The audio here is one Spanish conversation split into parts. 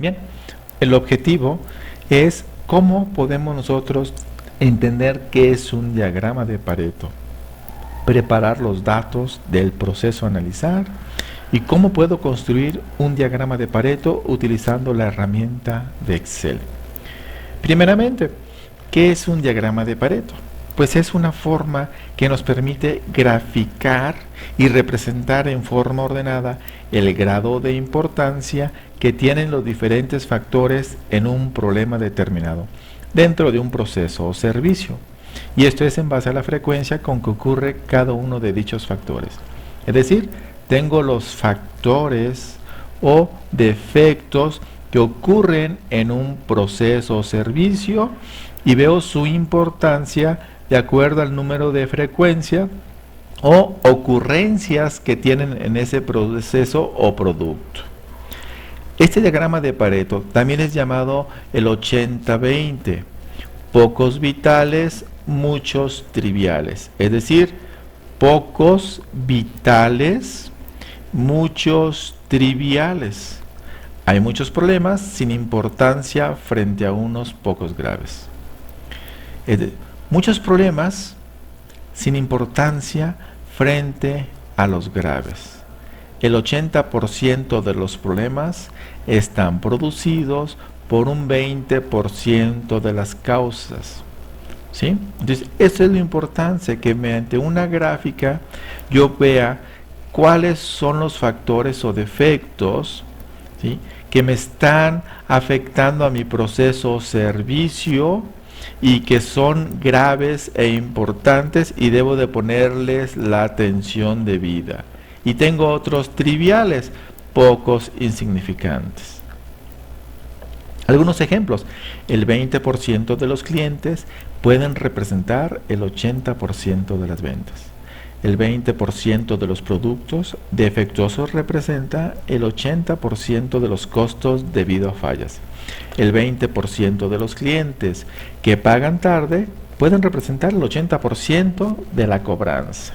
Bien, el objetivo es cómo podemos nosotros entender qué es un diagrama de Pareto, preparar los datos del proceso a analizar y cómo puedo construir un diagrama de Pareto utilizando la herramienta de Excel. Primeramente, ¿qué es un diagrama de Pareto? Pues es una forma que nos permite graficar y representar en forma ordenada el grado de importancia que tienen los diferentes factores en un problema determinado dentro de un proceso o servicio. Y esto es en base a la frecuencia con que ocurre cada uno de dichos factores. Es decir, tengo los factores o defectos que ocurren en un proceso o servicio y veo su importancia de acuerdo al número de frecuencia o ocurrencias que tienen en ese proceso o producto. Este diagrama de Pareto también es llamado el 80-20, pocos vitales, muchos triviales, es decir, pocos vitales, muchos triviales. Hay muchos problemas sin importancia frente a unos pocos graves. Muchos problemas sin importancia frente a los graves. El 80% de los problemas están producidos por un 20% de las causas. ¿Sí? Entonces, eso es lo importante, que mediante una gráfica yo vea cuáles son los factores o defectos, ¿sí?, que me están afectando a mi proceso o servicio y que son graves e importantes y debo de ponerles la atención debida. Y tengo otros triviales, pocos insignificantes. Algunos ejemplos: el 20% de los clientes pueden representar el 80% de las ventas. El 20% de los productos defectuosos representa el 80% de los costos debido a fallas. El 20% de los clientes que pagan tarde pueden representar el 80% de la cobranza.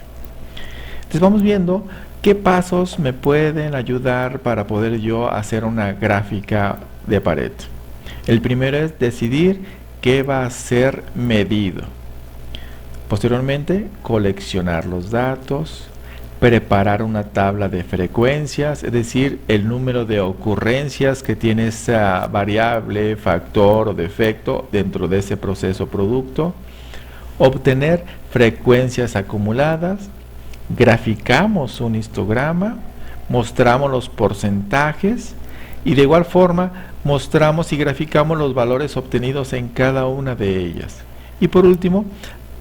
Entonces vamos viendo qué pasos me pueden ayudar para poder yo hacer una gráfica de Pareto. El primero es decidir qué va a ser medido. Posteriormente, coleccionar los datos, preparar una tabla de frecuencias, es decir, el número de ocurrencias que tiene esa variable, factor o defecto dentro de ese proceso o producto, obtener frecuencias acumuladas, graficamos un histograma, mostramos los porcentajes y de igual forma mostramos y graficamos los valores obtenidos en cada una de ellas. Y por último,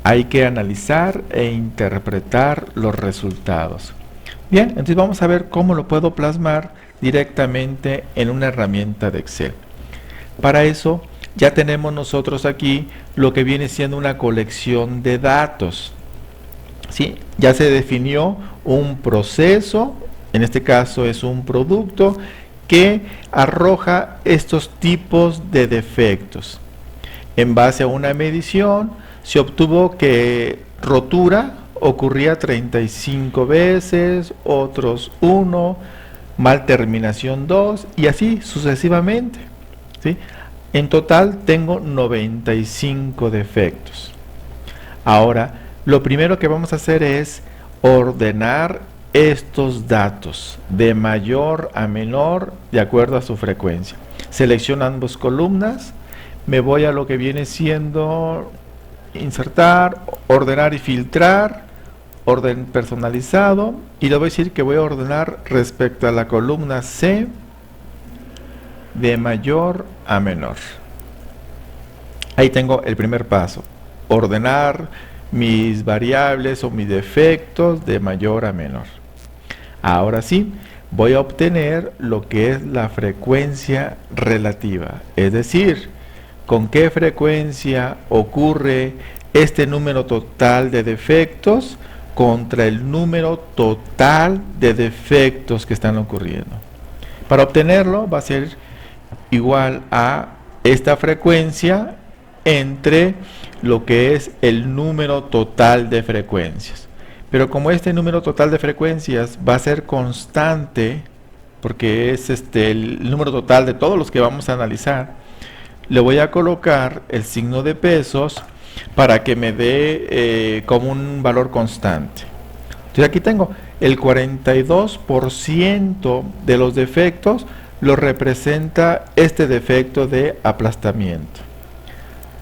hay que analizar e interpretar los resultados. Bien, entonces vamos a ver cómo lo puedo plasmar directamente en una herramienta de Excel. Para eso ya tenemos nosotros aquí lo que viene siendo una colección de datos. ¿Sí? Ya se definió un proceso, en este caso es un producto, que arroja estos tipos de defectos. En base a una medición, se obtuvo que rotura ocurría 35 veces, otros 1, mal terminación 2 y así sucesivamente. ¿Sí? En total tengo 95 defectos. Ahora, lo primero que vamos a hacer es ordenar estos datos de mayor a menor de acuerdo a su frecuencia. Selecciono ambas columnas, me voy a lo que viene siendo insertar, ordenar y filtrar, orden personalizado, y le voy a decir que voy a ordenar respecto a la columna C de mayor a menor. Ahí tengo el primer paso: ordenar mis variables o mis defectos de mayor a menor. Ahora sí, voy a obtener lo que es la frecuencia relativa, es decir, con qué frecuencia ocurre este número total de defectos contra el número total de defectos que están ocurriendo. Para obtenerlo va a ser igual a esta frecuencia entre lo que es el número total de frecuencias. Pero como este número total de frecuencias va a ser constante, porque es el número total de todos los que vamos a analizar, le voy a colocar el signo de pesos para que me dé como un valor constante. Entonces aquí tengo el 42% de los defectos lo representa este defecto de aplastamiento.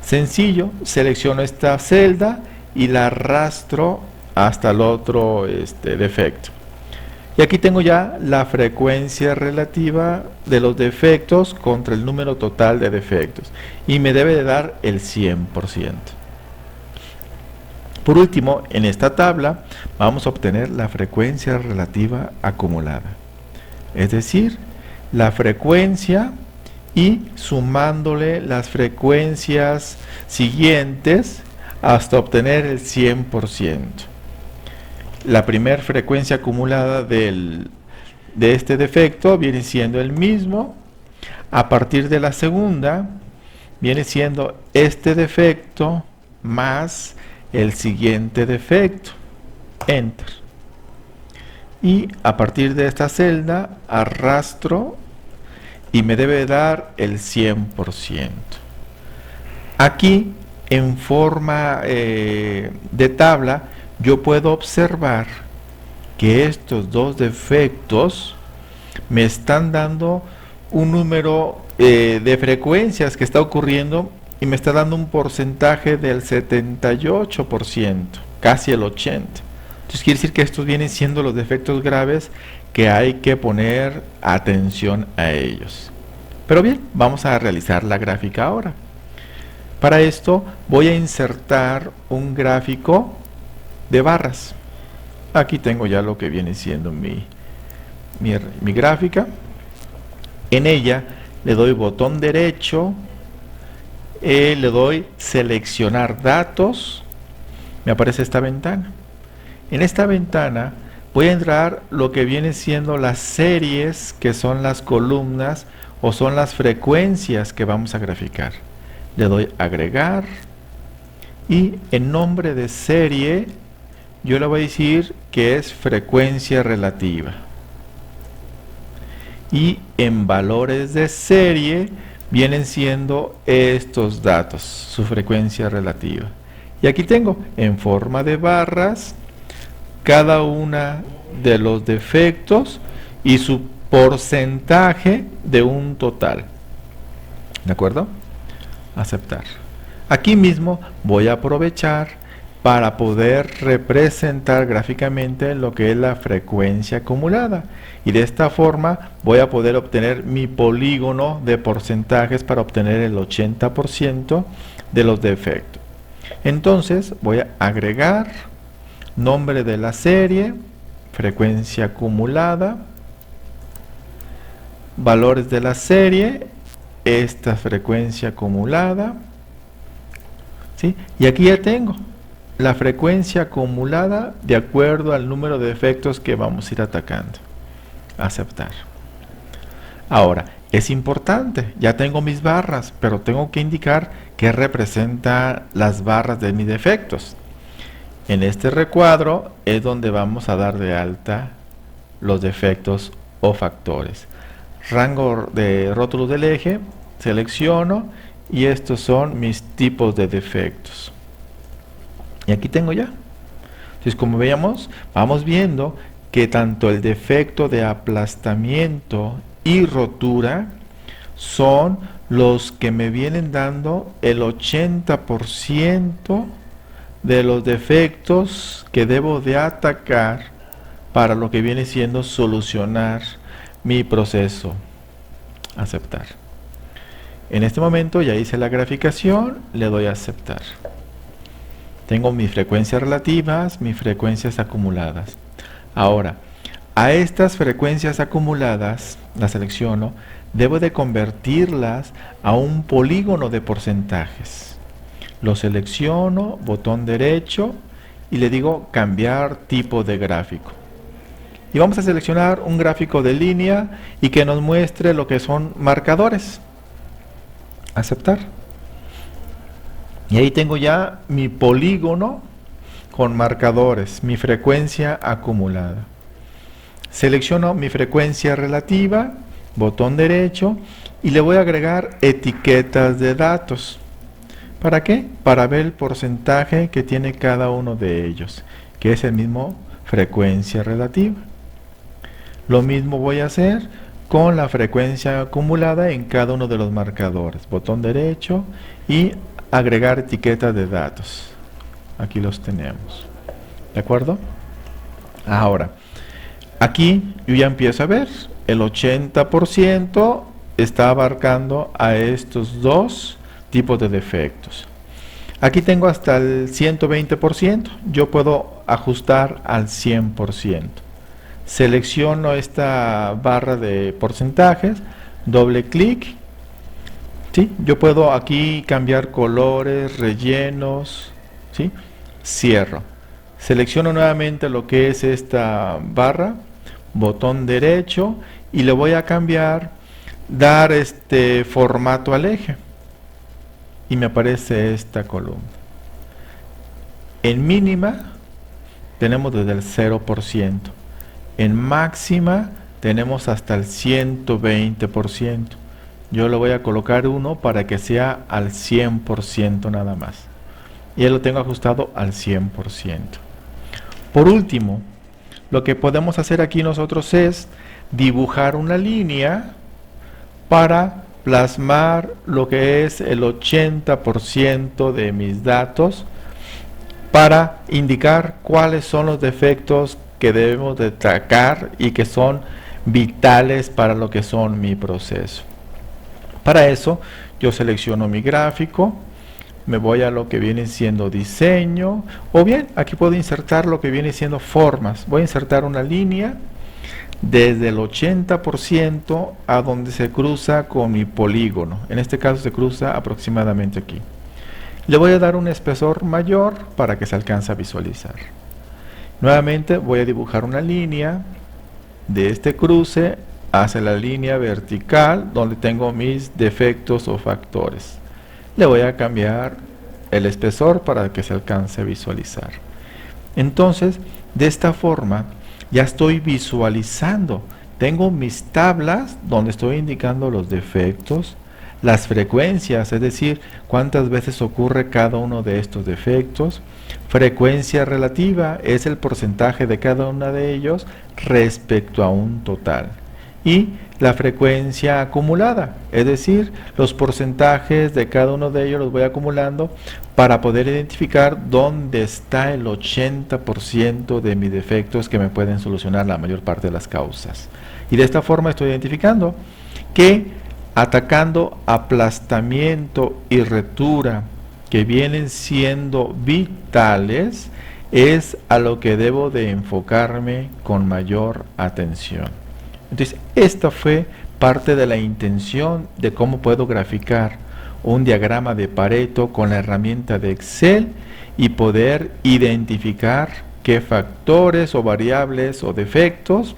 Sencillo, selecciono esta celda y la arrastro hasta el otro defecto. Y aquí tengo ya la frecuencia relativa de los defectos contra el número total de defectos. Y me debe de dar el 100%. Por último, en esta tabla vamos a obtener la frecuencia relativa acumulada. Es decir, la frecuencia y sumándole las frecuencias siguientes hasta obtener el 100%. La primera frecuencia acumulada de este defecto viene siendo el mismo. A partir de la segunda viene siendo este defecto más el siguiente defecto. Enter. Y a partir de esta celda arrastro y me debe dar el 100%. Aquí en forma de tabla yo puedo observar que estos dos defectos me están dando un número de frecuencias que está ocurriendo y me está dando un porcentaje del 78%, casi el 80%. Entonces quiere decir que estos vienen siendo los defectos graves que hay que poner atención a ellos. Pero bien, vamos a realizar la gráfica ahora. Para esto voy a insertar un gráfico de barras. Aquí tengo ya lo que viene siendo mi gráfica. En ella le doy botón derecho, le doy seleccionar datos, me aparece esta ventana. En esta ventana voy a entrar lo que viene siendo las series, que son las columnas o son las frecuencias que vamos a graficar. Le doy agregar y en nombre de serie yo le voy a decir que es frecuencia relativa. Y en valores de serie vienen siendo estos datos, su frecuencia relativa. Y aquí tengo en forma de barras cada una de los defectos y su porcentaje de un total. ¿De acuerdo? Aceptar. Aquí mismo voy a aprovechar para poder representar gráficamente lo que es la frecuencia acumulada. Y de esta forma voy a poder obtener mi polígono de porcentajes para obtener el 80% de los defectos. Entonces voy a agregar nombre de la serie, frecuencia acumulada, valores de la serie, esta frecuencia acumulada, ¿sí? Y aquí ya tengo la frecuencia acumulada de acuerdo al número de defectos que vamos a ir atacando. Aceptar. Ahora, es importante, ya tengo mis barras, pero tengo que indicar qué representa las barras de mis defectos. En este recuadro es donde vamos a dar de alta los defectos o factores. Rango de rótulos del eje, selecciono y estos son mis tipos de defectos. Y aquí tengo ya. Entonces, como veíamos, vamos viendo que tanto el defecto de aplastamiento y rotura son los que me vienen dando el 80% de los defectos que debo de atacar para lo que viene siendo solucionar mi proceso. Aceptar. En este momento ya hice la graficación, le doy a aceptar. Tengo mis frecuencias relativas, mis frecuencias acumuladas. Ahora, a estas frecuencias acumuladas, las selecciono, debo de convertirlas a un polígono de porcentajes. Lo selecciono, botón derecho y le digo cambiar tipo de gráfico. Y vamos a seleccionar un gráfico de línea y que nos muestre lo que son marcadores. Aceptar. Y ahí tengo ya mi polígono con marcadores, mi frecuencia acumulada. Selecciono mi frecuencia relativa, botón derecho, y le voy a agregar etiquetas de datos. ¿Para qué? Para ver el porcentaje que tiene cada uno de ellos, que es el mismo frecuencia relativa. Lo mismo voy a hacer con la frecuencia acumulada en cada uno de los marcadores. Botón derecho y agregar etiquetas de datos. Aquí los tenemos. ¿De acuerdo? Ahora, aquí yo ya empiezo a ver el 80% está abarcando a estos dos tipos de defectos. Aquí tengo hasta el 120%, yo puedo ajustar al 100%. Selecciono esta barra de porcentajes, doble clic, ¿sí? Yo puedo aquí cambiar colores, rellenos, ¿sí? Cierro. Selecciono nuevamente lo que es esta barra, botón derecho, y le voy a cambiar, dar este formato al eje. Y me aparece esta columna. En mínima tenemos desde el 0%. En máxima tenemos hasta el 120%. Yo le voy a colocar uno para que sea al 100% nada más. Y ya lo tengo ajustado al 100%. Por último, lo que podemos hacer aquí nosotros es dibujar una línea para plasmar lo que es el 80% de mis datos, para indicar cuáles son los defectos que debemos destacar y que son vitales para lo que son mi proceso. Para eso yo selecciono mi gráfico, me voy a lo que viene siendo diseño, o bien aquí puedo insertar lo que viene siendo formas. Voy a insertar una línea desde el 80% a donde se cruza con mi polígono. En este caso se cruza aproximadamente aquí. Le voy a dar un espesor mayor para que se alcance a visualizar. Nuevamente voy a dibujar una línea de este cruce hacia la línea vertical donde tengo mis defectos o factores. Le voy a cambiar el espesor para que se alcance a visualizar. Entonces, de esta forma ya estoy visualizando. Tengo mis tablas donde estoy indicando los defectos, las frecuencias, es decir, cuántas veces ocurre cada uno de estos defectos. Frecuencia relativa es el porcentaje de cada uno de ellos respecto a un total. Y la frecuencia acumulada, es decir, los porcentajes de cada uno de ellos los voy acumulando para poder identificar dónde está el 80% de mis defectos que me pueden solucionar la mayor parte de las causas. Y de esta forma estoy identificando que atacando aplastamiento y retura, que vienen siendo vitales, es a lo que debo de enfocarme con mayor atención. Entonces, esta fue parte de la intención de cómo puedo graficar un diagrama de Pareto con la herramienta de Excel y poder identificar qué factores o variables o defectos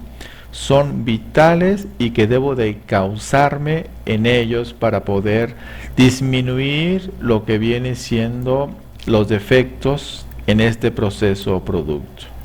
son vitales y que debo de causarme en ellos para poder disminuir lo que viene siendo los defectos en este proceso o producto.